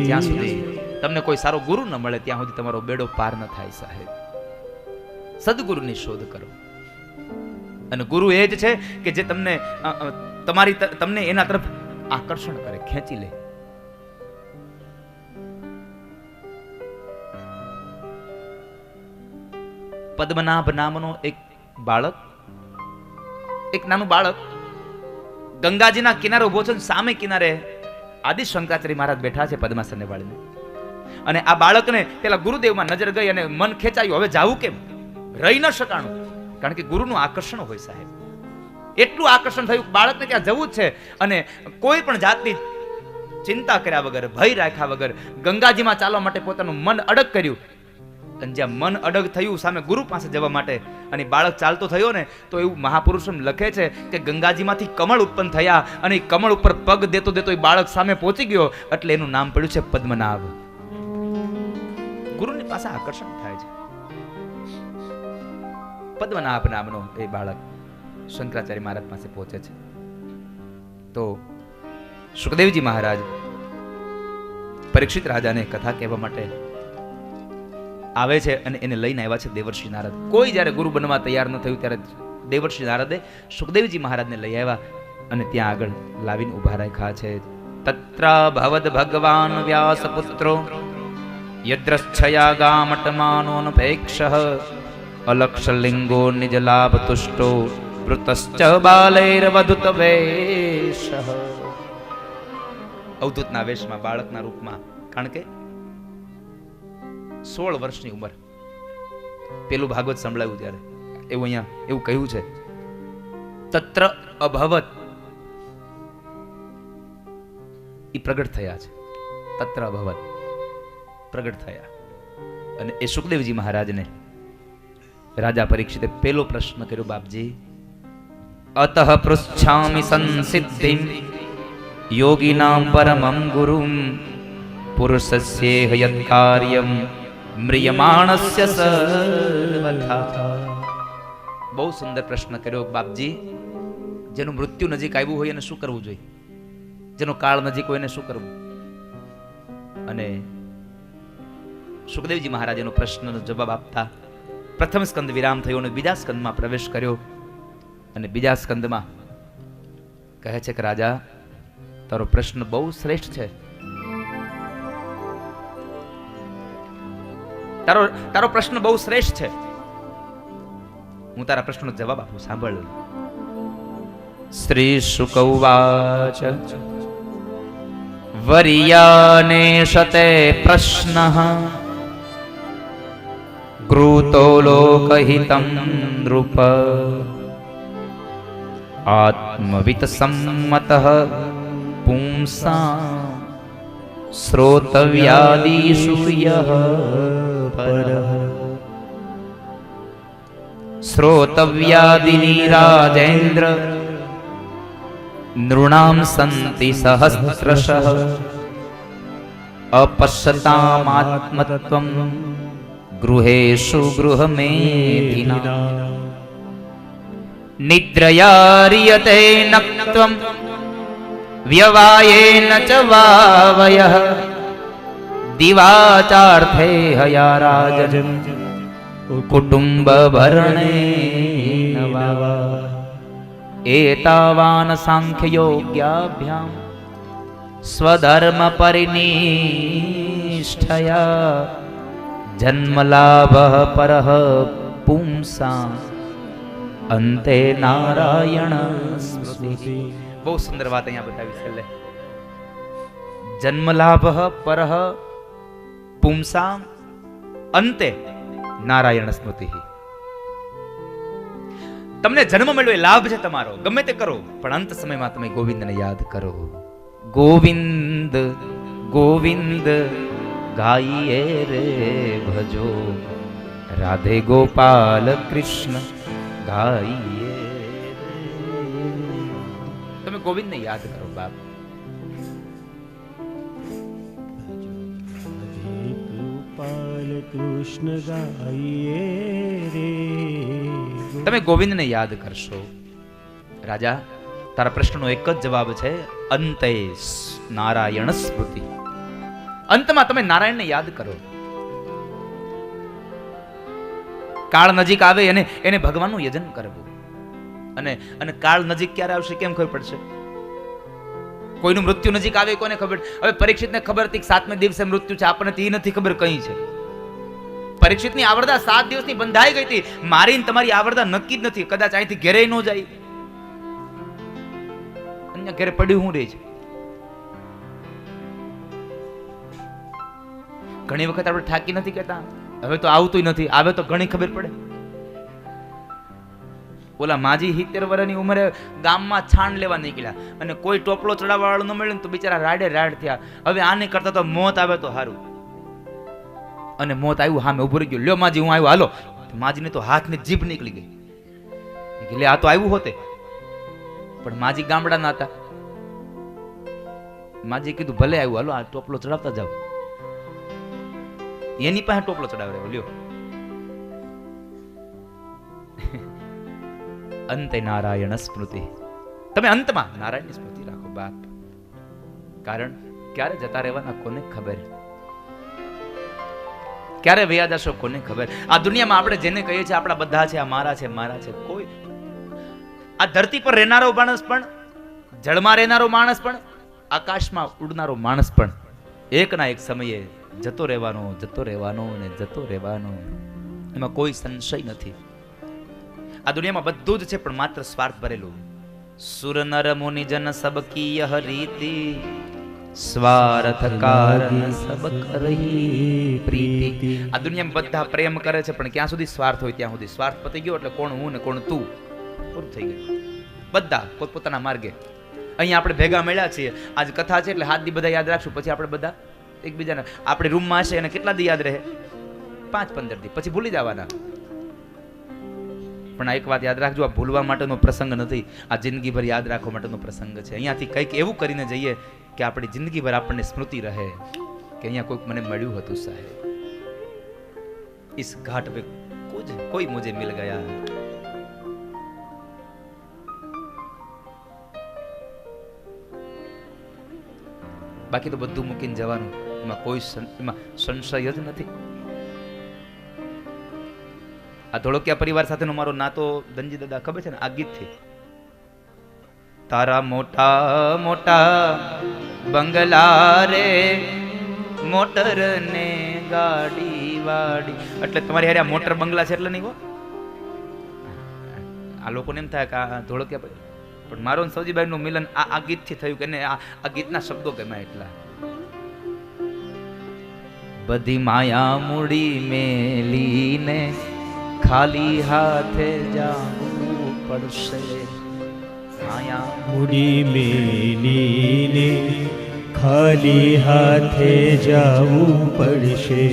જ્યાં સુધી તમને કોઈ સારો ગુરુ ન મળે ત્યાં સુધી તમારો બેડો પાર ન થાય સાહેબ. સદગુરુની શોધ કરો. અને ગુરુ એ જ છે કે જે તમને તમને એના તરફ આકર્ષણ કરે, ખેંચી લે. પદ્મનાભ નામનો એક નાનું બાળક ગંગાજીના કિનારે ઉભો છે. સામે કિનારે આદિ શંકરાચાર્ય મહારાજ બેઠા છે પદ્માસનને વાળીને. અને આ બાળકને પેલા ગુરુદેવમાં નજર ગઈ અને મન ખેંચાયું. હવે જાવું કેમ? રહી ન શકાણું, કારણ કે ગુરુનું આકર્ષણ હોય સાહેબ. એટલું આકર્ષણ થયું બાળકને ત્યાં જવું જ છે. અને કોઈ પણ જાતની ચિંતા કર્યા વગર, ભય રાખ્યા વગર ગંગાજીમાં ચાલવા માટે પોતાનું મન અડગ કર્યું. અને જ્યાં મન અડગ થયું સામે ગુરુ પાસે જવા માટે, અને બાળક ચાલતો થયો ને, તો એવું મહાપુરુષો લખે છે કે ગંગાજીમાંથી કમળ ઉત્પન્ન થયા અને એ કમળ ઉપર પગ દેતો દેતો એ બાળક સામે પહોંચી ગયો. એટલે એનું નામ પડ્યું છે પદ્મનાભ. ગુરુની પાસે આકર્ષણ થાય છે. પદ્મનાભ નામનો એ બાળક શંકરાચાર્ય મહારાજ પાસે પહોંચે છે. તો સુખદેવજી મહારાજ પરીક્ષિત રાજાને કથા કહેવા માટે આવે છે અને એને લઈને આવ્યા છે દેવર્ષિ નારદ. કોઈ જ્યારે ગુરુ બનવા તૈયાર ન થયું ત્યારે દેવર્ષિ નારદે સુખદેવજી મહારાજને લઈ આવ્યા અને ત્યાં આગળ લાવીને ઉભા રાખ્યા છે. તત્ર ભવદ ભગવાન વ્યાસપુત્રો યદ્રચ્છયા ગામટમાનોનપેક્ષઃ અલક્ષલિંગો નિજલાભ તુષ્ટો વૃતશ્ચ બાલૈર્વધુત વેશઃ. અવધૂતના વેશમાં, બાળકના રૂપમાં. કારણ કે 16 વર્ષની ઉંમર. પેલું ભાગવત સંભળાયું ત્યારે એવું અહીંયા એવું કહ્યું છે, તત્ર અભવત, ઈ પ્રગટ થયા છે. તત્ર અભવત, પ્રગટ થયા. અને એ સુખદેવજી મહારાજને રાજા પરીક્ષિતે પેલો પ્રશ્ન કર્યો, બાપજી અતઃ પૃચ્છામિ સંસિદ્ધિમ યોગીનામ પરમં ગુરુમ પુરુષસ્યેહ યત્ કાર્યમ મ્રિયમાણસ્ય સર્વથા. બહુ સુંદર પ્રશ્ન કર્યો બાપજી. જેનું મૃત્યુ નજીક આવ્યું હોય એને શું કરવું જોઈએ? જેનો કાળ નજીક હોય એને શું કરવું? અને સુખદેવજી મહારાજ એનો પ્રશ્નનો જવાબ આપતા પ્રથમ સ્કંદ વિરામ થયો અને બીજા સ્કંદમાં પ્રવેશ કર્યો. અને બીજા સ્કંદમાં કહે છે કે રાજા, તારો પ્રશ્ન બહુ શ્રેષ્ઠ છે. તારો પ્રશ્ન બહુ શ્રેષ્ઠ છે. હું તારા પ્રશ્નનો જવાબ આપું, સાંભળ. શ્રી શુક ઉવાચ વર્યાને શતે પ્રશ્નઃ કૃતો લોકહિતં નૃપ આત્મવિત સંમતઃ પુંસા શ્રોતવ્યાદિષુ યઃ પરઃ. શ્રોતવ્યાદિની રાજેન્દ્ર નૃણાં સંતિ સહસ્રશઃ અપશ્યતામાત્મત્વં ગૃહેષુ ગૃહમેધિના નિદ્રયાર્યતે નક્ત્વં વ્યવાયેન ચ વાવયઃ દિવાચાર્થે હયા રાજન કુટુંબ ભરણેન વાવા. એતાવાન સાંખ્ય યોગ્યાભ્યામ સ્વધર્મ પરિનિષ્ઠયા જન્મલાભ પરઃ પુંસા અંતે નારાયણ સ્મૃતિ. બહુ સુંદર વાત અહીંયા બતાવી છે. જન્મલાભ પરઃ પુંસા અંતે નારાયણ સ્મૃતિ. તમને જન્મ મળ્યો એ લાભ છે તમારો, ગમે તે કરો, પણ અંત સમયમાં તમે ગોવિંદને યાદ કરો. ગોવિંદ ગોવિંદ ગાઈએ રે ભજો, રાધે ગોપાલ કૃષ્ણ ગાઈએ. તમે ગોવિંદને યાદ કરો બાપ. કૃષ્ણ ગાઈએ રે. તમે ગોવિંદને યાદ કરશો. રાજા, તારા પ્રશ્નનો એક જ જવાબ છે, અંતે નારાયણ સ્મૃતિ. અંતમાં તમે નારાયણને યાદ કરો. કાળ નજીક આવે એને ભગવાનનું યજન કરવું. અને કાળ નજીક ક્યારે આવશે કેમ ખબર પડશે? કોઈનું મૃત્યુ નજીક આવે કોને ખબર? હવે પરીક્ષિતને ખબર હતી કે 7મે દિવસે મૃત્યુ છે, આપણને તે નથી ખબર કઈ છે. પરીક્ષિતની આવરદા 7 દિવસની બંધાઈ ગઈ હતી. મારી તમારી આવરદા નક્કી જ નથી, કદાચ અહીંથી ઘરે ન જાય, અહીંયા ઘરે પડ્યું હું રહે છે. ઘણી વખત આપણે થાકી નથી કહેતા, હવે તો આવતું નથી, આવે તો ઘણી ખબર પડે. ઓલા માજી 70 વર્ષની ઉંમરે ગામમાં છાણ લેવા નીકળ્યા અને કોઈ ટોપલો ચડાવવા વાળું ન મળ્યું તો બિચારા રાડે રાડ થયા. હવે આને કરતા તો મોત આવે તો સારું. અને મોત આવ્યું, સામે ઉભું રહી ગયું, લ્યો માજી હું આવ્યો, હાલો. માજીને તો હાથની જીભ નીકળી ગઈ. એટલે આ તો આવ્યું હોતે, પણ માજી ગામડાના હતા. માજી કીધું ભલે આવ્યું, હાલો આ ટોપલો ચડાવતા જાવ. એની પાસે ટોપલો ચડાવે, લ્યો. અંતે નારાયણ સ્મૃતિ. તમે અંતમાં નારાયણની સ્મૃતિ રાખો બાપ. કારણ ક્યારે જતા રહેવાના કોને ખબર, ક્યારે વયા જશો કોને ખબર. આ દુનિયામાં આપણે જેને કહીએ છીએ આપણા બધા છે, આ મારા છે, મારા છે, કોઈ આ ધરતી પર રહેનારો માણસ પણ, જળમાં રહેનારો માણસ પણ, આકાશમાં ઉડનારો માણસ પણ એકના એક સમયે જતો રહેવાનો, જતો રહેવાનો ને જતો રહેવાનો. એમાં કોઈ સંશય નથી. આ દુનિયામાં બધું જ છે પણ માત્ર સ્વાર્થ ભરેલું. સુર નર મુનિ જન સબ કી રીતિ, સ્વાર્થ કારણ સબ કરહી પ્રીતિ. આ દુનિયામાં બધા પ્રેમ કરે છે પણ ક્યાં સુધી સ્વાર્થ હોય ત્યાં સુધી. સ્વાર્થ પતી ગયો એટલે કોણ હું ને કોણ તું, પૂરું થઈ ગયું. બધા પોતપોતાના માર્ગે. અહીંયા આપણે ભેગા મળ્યા છીએ, આજ કથા છે એટલે હાથ દી બધા યાદ રાખશું. પછી આપણે બધા એકબીજાને આપણે રૂમમાં હશે અને કેટલા દી યાદ રહે? 5-15 દી, પછી ભૂલી જવાના. પણ આ એક વાત યાદ રાખજો, આ ભૂલવા માટેનો પ્રસંગ નથી, આ જિંદગીભર યાદ રાખવા માટેનો પ્રસંગ છે. અહીંયાથી કંઈક એવું કરીને જઈએ કે આપણી જિંદગીભર આપણને સ્મૃતિ રહે કે અહીંયા કોઈક મને મળ્યું હતું સાહેબ, ઇસ ઘાટ पे કોઈ મુझे મિલ ગયા. બાકી તો બધું મૂકીને જવાનું, એમાં કોઈ સંશય જ નથી. આ ધોળકિયા પરિવાર સાથેનો મારો નાતો ધનજી દાદા ખબર છે ને, આ ગીતથી. તારા મોટા મોટા બંગલા રે, મોટર ને ગાડી વાડી. એટલે તમારી હારે આ મોટર બંગલા છે એટલે નહીં હો. આ લોકોને એમ થાય કે આ ધોળકિયા પરિવાર, પણ મારો સૌજીભાઈ નું મિલન આ ગીતથી થયું કે આ ગીતના શબ્દો ગમ્યા એટલા. બધી માયા મૂડી મેલીને ખાલી હાથે જાવું પડશે. માયા મૂડી મેલીને ખાલી હાથે જાવું પડશે.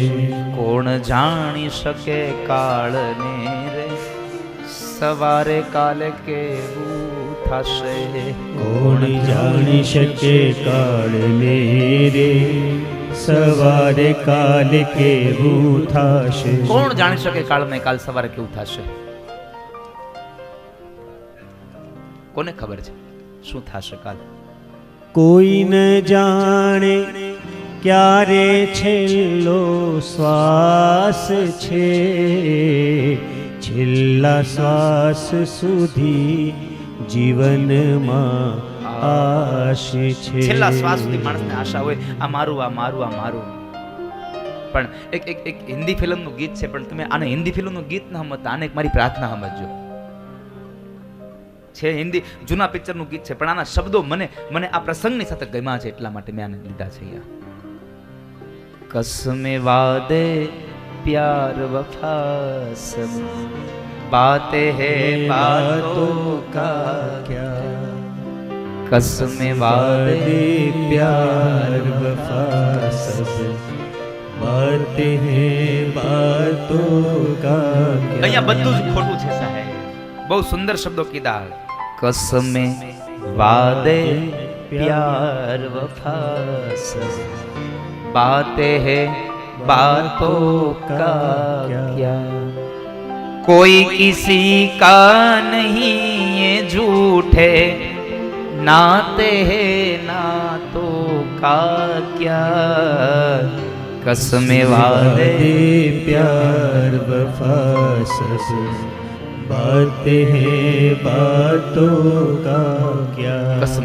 કોણ જાણી શકે કાળને રે, સવારે કાલે કેવું થશે. કોણ જાણી શકે કાળને રે, સવારે કાલે કેવું થશે. કોણ જાણી શકે કાળને કાલ સવારે કેવું થશે? કોને ખબર છે શું થશે કાલ? કોઈ ન જાણે ક્યારે છેલ્લો શ્વાસ છે, છેલ્લા શ્વાસ સુધી જીવનમાં આશા છે. છેલ્લા શ્વાસ સુધી માણસને આશા હોય, આ મારું, આ મારું, આ મારું. પણ એક હિન્દી ફિલ્મનું ગીત છે, પણ તમે આને હિન્દી ફિલ્મનું ગીત ન સમજતા, આને એક મારી પ્રાર્થના સમજજો. છે હિન્દી જૂના પિક્ચરનું ગીત છે, પણ આના શબ્દો મને આ પ્રસંગની સાથે ગમ્યા છે, એટલા માટે મેં આને લીધા છે. કસમે વાદે प्यार वफा सब बातें हैं बातों का क्या, कसमे वादे प्यार वफा सब बातें हैं बातों का क्या. અહીંયા બધું જ ખોટું છે સાહેબ, બહુ સુંદર શબ્દો કીધા. કસમે વાદે प्यार वफा सब बातें हैं बातों का क्या, कोई किसी का नहीं ये झूठे नाते हैं नातों का. का क्या कसमे वादे प्यार वफा सब बातें हैं बातों का क्या। कसम